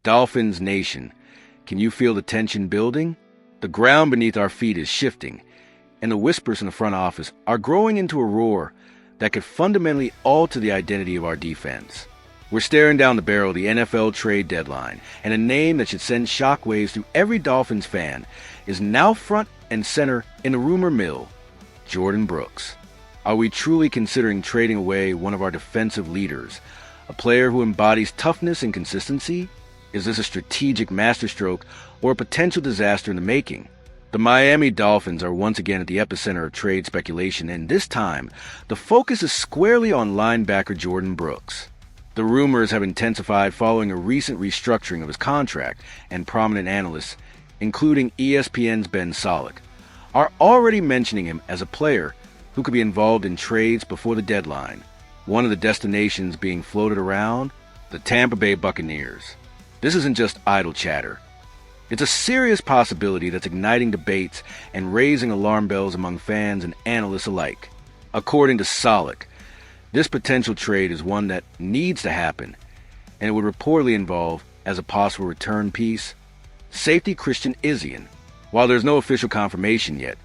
Dolphins Nation, can you feel the tension building? The ground beneath our feet is shifting, and the whispers in the front office are growing into a roar that could fundamentally alter the identity of our defense. We're staring down the barrel of the NFL trade deadline, and a name that should send shockwaves through every Dolphins fan is now front and center in the rumor mill: Jordyn Brooks. Are we truly considering trading away one of our defensive leaders, a player who embodies toughness and consistency? Is this a strategic masterstroke or a potential disaster in the making? The Miami Dolphins are once again at the epicenter of trade speculation, and this time, the focus is squarely on linebacker Jordyn Brooks. The rumors have intensified following a recent restructuring of his contract, and prominent analysts, including ESPN's Ben Solak, are already mentioning him as a player who could be involved in trades before the deadline. One of the destinations being floated around, the Tampa Bay Buccaneers. This isn't just idle chatter. It's a serious possibility that's igniting debates and raising alarm bells among fans and analysts alike. According to Solak, this potential trade is one that needs to happen, and it would reportedly involve, as a possible return piece, safety Christian Izien. While there's no official confirmation yet,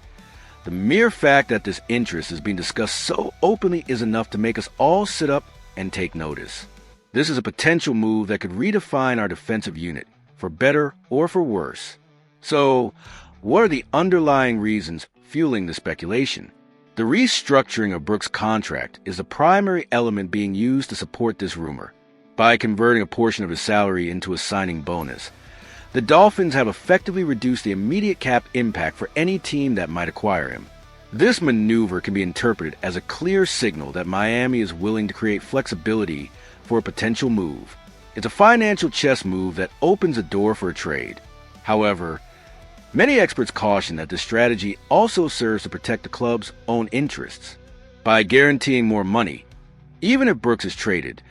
the mere fact that this interest is being discussed so openly is enough to make us all sit up and take notice. This is a potential move that could redefine our defensive unit, for better or for worse. So, what are the underlying reasons fueling the speculation? The restructuring of Brooks' contract is the primary element being used to support this rumor. By converting a portion of his salary into a signing bonus, the Dolphins have effectively reduced the immediate cap impact for any team that might acquire him. This maneuver can be interpreted as a clear signal that Miami is willing to create flexibility for a potential move. It's a financial chess move that opens a door for a trade. However, many experts caution that this strategy also serves to protect the club's own interests. By guaranteeing more money, even if Brooks is traded,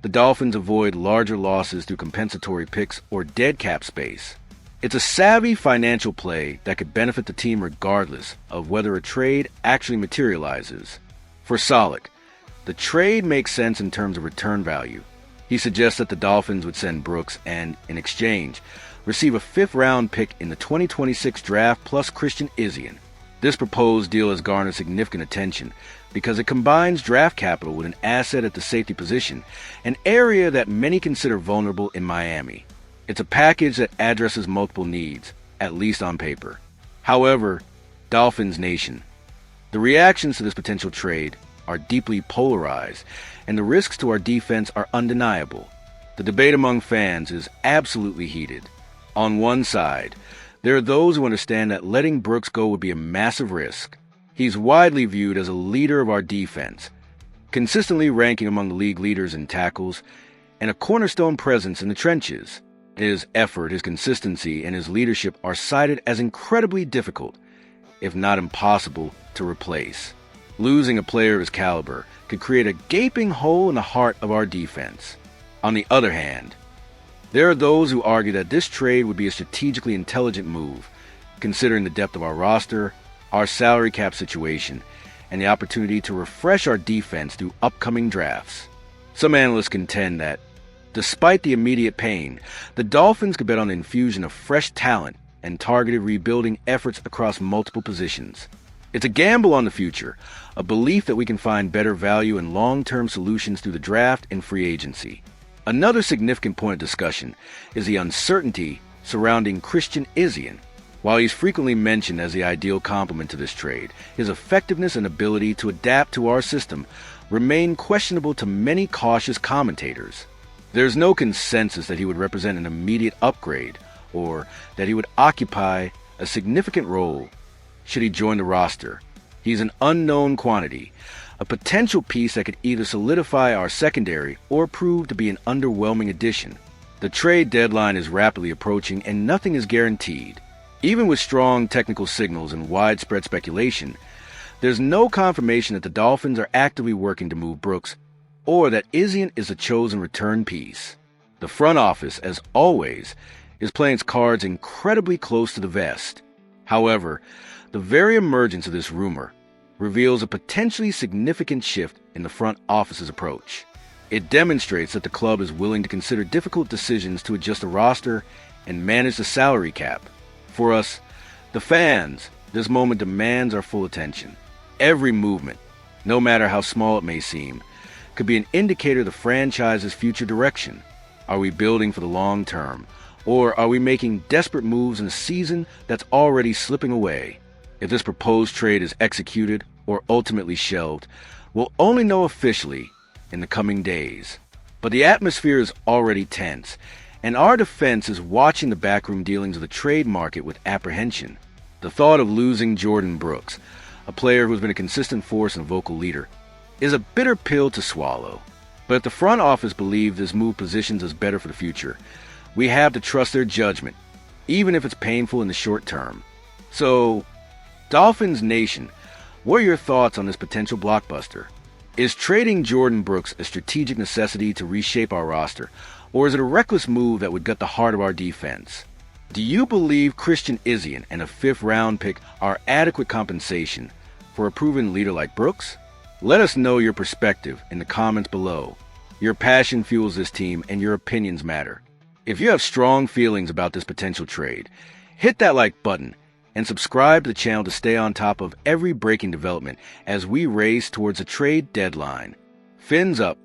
the Dolphins avoid larger losses through compensatory picks or dead cap space. It's a savvy financial play that could benefit the team regardless of whether a trade actually materializes. For Solak, the trade makes sense in terms of return value. He suggests that the Dolphins would send Brooks and, in exchange, receive a fifth-round pick in the 2026 draft plus Christian Izien. This proposed deal has garnered significant attention because it combines draft capital with an asset at the safety position, an area that many consider vulnerable in Miami. It's a package that addresses multiple needs, at least on paper. However, Dolphins Nation, the reactions to this potential trade are deeply polarized, and the risks to our defense are undeniable. The debate among fans is absolutely heated. On one side, there are those who understand that letting Brooks go would be a massive risk. He's widely viewed as a leader of our defense, consistently ranking among the league leaders in tackles, and a cornerstone presence in the trenches. His effort, his consistency, and his leadership are cited as incredibly difficult, if not impossible, to replace. Losing a player of his caliber could create a gaping hole in the heart of our defense. On the other hand, there are those who argue that this trade would be a strategically intelligent move, considering the depth of our roster, our salary cap situation, and the opportunity to refresh our defense through upcoming drafts. Some analysts contend that, despite the immediate pain, the Dolphins could bet on the infusion of fresh talent and targeted rebuilding efforts across multiple positions. It's a gamble on the future, a belief that we can find better value and long-term solutions through the draft and free agency. Another significant point of discussion is the uncertainty surrounding Christian Izien. While he's frequently mentioned as the ideal complement to this trade, his effectiveness and ability to adapt to our system remain questionable to many cautious commentators. There's no consensus that he would represent an immediate upgrade or that he would occupy a significant role should he join the roster. He's an unknown quantity, a potential piece that could either solidify our secondary or prove to be an underwhelming addition. The trade deadline is rapidly approaching and nothing is guaranteed. Even with strong technical signals and widespread speculation, there's no confirmation that the Dolphins are actively working to move Brooks or that Izien is a chosen return piece. The front office, as always, is playing its cards incredibly close to the vest. However, the very emergence of this rumor reveals a potentially significant shift in the front office's approach. It demonstrates that the club is willing to consider difficult decisions to adjust the roster and manage the salary cap. For us, the fans, this moment demands our full attention. Every movement, no matter how small it may seem, could be an indicator of the franchise's future direction. Are we building for the long term, or are we making desperate moves in a season that's already slipping away? If this proposed trade is executed or ultimately shelved, we'll only know officially in the coming days. But the atmosphere is already tense, and our defense is watching the backroom dealings of the trade market with apprehension. The thought of losing Jordan Brooks, a player who's been a consistent force and a vocal leader, is a bitter pill to swallow. But if the front office believes this move positions us better for the future, we have to trust their judgment, even if it's painful in the short term. So, Dolphins Nation, what are your thoughts on this potential blockbuster? Is trading Jordan Brooks a strategic necessity to reshape our roster, or is it a reckless move that would gut the heart of our defense? Do you believe Christian Izien and a 5th-round pick are adequate compensation for a proven leader like Brooks? Let us know your perspective in the comments below. Your passion fuels this team, and your opinions matter. If you have strong feelings about this potential trade, hit that like button and subscribe to the channel to stay on top of every breaking development as we race towards a trade deadline. Fins up.